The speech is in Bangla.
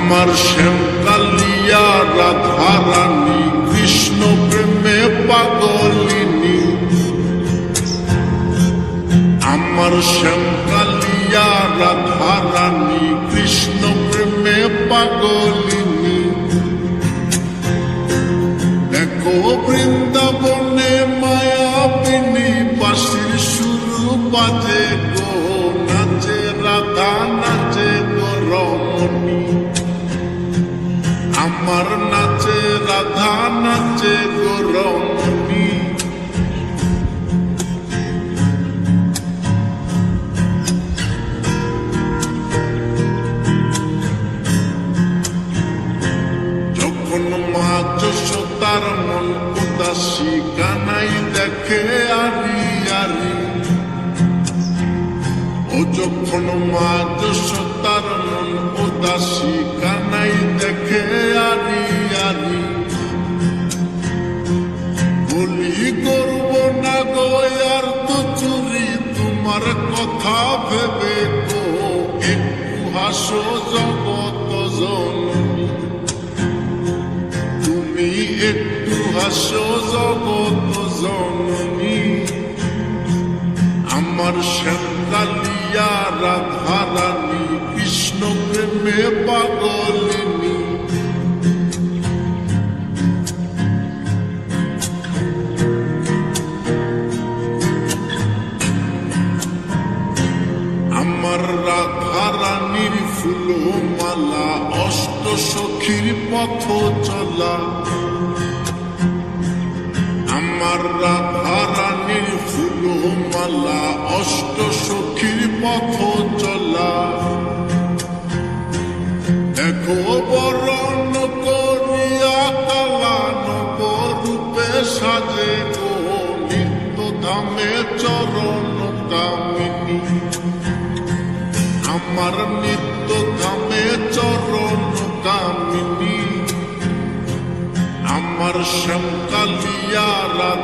আমার শ্যামকালিয়া রাধা রানী কৃষ্ণ প্রেমে পাগলিনী। আমার শ্যামকালিয়া রাধা রানী কৃষ্ণ প্রেমে পাগলিনী। দেখো বৃন্দাবনে মায়াবিনী বাঁশির সুর বাজে গো, নাচে রাধা নাচে গো রমণী। আমার নাচে রাধা নাচে গো রমণী। যখন মা যশোদার মন উদাসী কানাই দেখে আরি আরি। ও যখন মা যশোদার মন উদাসী কানাই দেখে আরি আরি। বলি করব না গো আর তো চুরি তোমার কথা ভেবে গো, একটু হাসো জগত জননী। তুমি একটু হাসো জগত জননী। আমার শ্যামকালিয়া রাধা রানী কৃষ্ণ প্রেমে পাগলিনী। আমার রাধা রানীর ফুল মালা অষ্ট সখীর পথ চলা। আমার রাধা রানীর ফুল মালা অষ্ট সখীর পথ চলা। দেখো বরণ করিয়া কালা নবরূপে সাজে গো, নিত্য ধামে চরণ কামিনী। আমার নিত্য ধামে চরণ কামিনী। আমার শ্যামকালিয়া রাধা